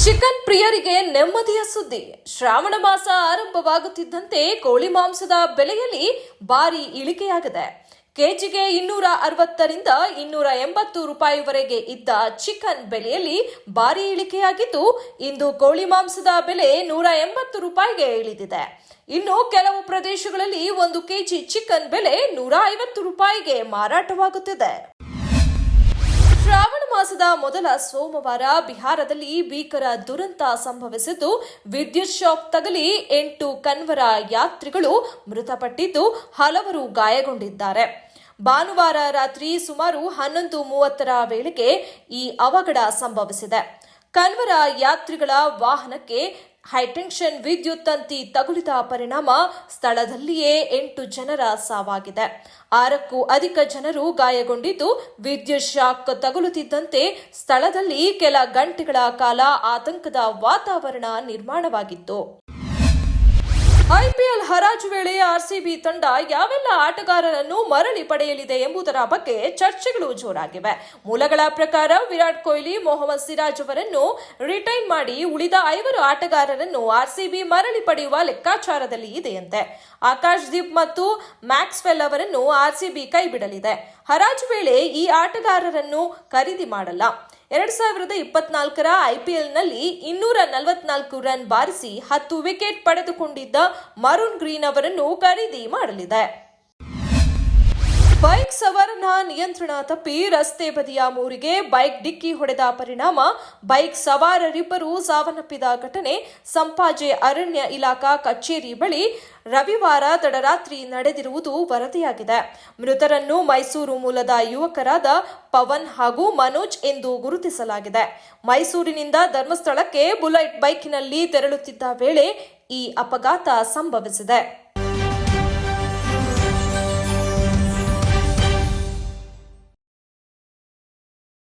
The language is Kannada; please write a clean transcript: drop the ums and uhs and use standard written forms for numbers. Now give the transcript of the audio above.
ಚಿಕನ್ ಪ್ರಿಯರಿಗೆ ನೆಮ್ಮದಿಯ ಸುದ್ದಿ. ಶ್ರಾವಣ ಮಾಸ ಆರಂಭವಾಗುತ್ತಿದ್ದಂತೆ ಕೋಳಿ ಮಾಂಸದ ಬೆಲೆಯಲ್ಲಿ ಭಾರಿ ಇಳಿಕೆಯಾಗಿದೆ. ಕೆಜಿಗೆ 260ರಿಂದ 280 ರೂಪಾಯಿವರೆಗೆ ಇದ್ದ ಚಿಕನ್ ಬೆಲೆಯಲ್ಲಿ ಭಾರಿ ಇಳಿಕೆಯಾಗಿದ್ದು, ಇಂದು ಕೋಳಿ ಮಾಂಸದ ಬೆಲೆ 180 ರೂಪಾಯಿಗೆ ಇಳಿದಿದೆ. ಇನ್ನು ಕೆಲವು ಪ್ರದೇಶಗಳಲ್ಲಿ 1 ಕೆಜಿ ಚಿಕನ್ ಬೆಲೆ 150 ರೂಪಾಯಿಗೆ ಮಾರಾಟವಾಗುತ್ತಿದೆ. ಶ್ರಾವಣ ಮಾಸದ ಮೊದಲ ಸೋಮವಾರ ಬಿಹಾರದಲ್ಲಿ ಭೀಕರ ದುರಂತ ಸಂಭವಿಸಿದ್ದು, ವಿದ್ಯುತ್ ಶಾಕ್ ತಗುಲಿ 8 ಕನ್ವರ ಯಾತ್ರಿಗಳು ಮೃತಪಟ್ಟಿದ್ದು, ಹಲವರು ಗಾಯಗೊಂಡಿದ್ದಾರೆ. ಭಾನುವಾರ ರಾತ್ರಿ ಸುಮಾರು 11:30ರ ವೇಳೆಗೆ ಈ ಅವಘಡ ಸಂಭವಿಸಿದೆ. ಕನ್ವರ ಯಾತ್ರಿಗಳ ವಾಹನಕ್ಕೆ ಹೈಟೆನ್ಷನ್ ವಿದ್ಯುತ್ ತಂತಿ ತಗುಲಿದ ಪರಿಣಾಮ ಸ್ಥಳದಲ್ಲಿಯೇ 8 ಜನರ ಸಾವಾಗಿದೆ. 6ಕ್ಕೂ ಅಧಿಕ ಜನರು ಗಾಯಗೊಂಡಿದ್ದು, ವಿದ್ಯುತ್ ಶಾಕ್ ತಗುಲುತ್ತಿದ್ದಂತೆ ಸ್ಥಳದಲ್ಲಿ ಕೆಲ ಗಂಟೆಗಳ ಕಾಲ ಆತಂಕದ ವಾತಾವರಣ ನಿರ್ಮಾಣವಾಗಿತ್ತು. ಐಪಿಎಲ್ ಹರಾಜು ವೇಳೆ ಆರ್ಸಿಬಿ ತಂಡ ಯಾವೆಲ್ಲ ಆಟಗಾರರನ್ನು ಮರಳಿ ಪಡೆಯಲಿದೆ ಎಂಬುದರ ಬಗ್ಗೆ ಚರ್ಚೆಗಳು ಜೋರಾಗಿವೆ. ಮೂಲಗಳ ಪ್ರಕಾರ ವಿರಾಟ್ ಕೊಹ್ಲಿ, ಮೊಹಮ್ಮದ್ ಸಿರಾಜ್ ಅವರನ್ನು ರಿಟೈನ್ ಮಾಡಿ ಉಳಿದ 5 ಆಟಗಾರರನ್ನು ಆರ್ಸಿಬಿ ಮರಳಿ ಪಡೆಯುವ ಲೆಕ್ಕಾಚಾರದಲ್ಲಿ ಇದೆಯಂತೆ. ಆಕಾಶ್ ದೀಪ್ ಮತ್ತು ಮ್ಯಾಕ್ಸ್ವೆಲ್ ಅವರನ್ನು ಆರ್ಸಿಬಿ ಕೈಬಿಡಲಿದೆ. ಹರಾಜು ವೇಳೆ ಈ ಆಟಗಾರರನ್ನು ಖರೀದಿ ಮಾಡಲ್ಲ. 2024ರ ಐಪಿಎಲ್ನಲ್ಲಿ 244 ರನ್ ಬಾರಿಸಿ 10 ವಿಕೆಟ್ ಪಡೆದುಕೊಂಡಿದ್ದ ಮರೂನ್ ಗ್ರೀನ್ ಅವರನ್ನು ಖರೀದಿ ಮಾಡಲಿದೆ. ಬೈಕ್ ಸವಾರನ ನಿಯಂತ್ರಣ ತಪ್ಪಿ ರಸ್ತೆ ಬದಿಯ ಮೋರಿಗೆ ಬೈಕ್ ಡಿಕ್ಕಿ ಹೊಡೆದ ಪರಿಣಾಮ ಬೈಕ್ ಸವಾರರಿಬ್ಬರು ಸಾವನ್ನಪ್ಪಿದ ಘಟನೆ ಸಂಪಾಜೆ ಅರಣ್ಯ ಇಲಾಖಾ ಕಚೇರಿ ಬಳಿ ರವಿವಾರ ತಡರಾತ್ರಿ ನಡೆದಿರುವುದು ವರದಿಯಾಗಿದೆ. ಮೃತರನ್ನು ಮೈಸೂರು ಮೂಲದ ಯುವಕರಾದ ಪವನ್ ಹಾಗೂ ಮನೋಜ್ ಎಂದು ಗುರುತಿಸಲಾಗಿದೆ. ಮೈಸೂರಿನಿಂದ ಧರ್ಮಸ್ಥಳಕ್ಕೆ ಬುಲೆಟ್ ಬೈಕಿನಲ್ಲಿ ತೆರಳುತ್ತಿದ್ದ ವೇಳೆ ಈ ಅಪಘಾತ ಸಂಭವಿಸಿದೆ.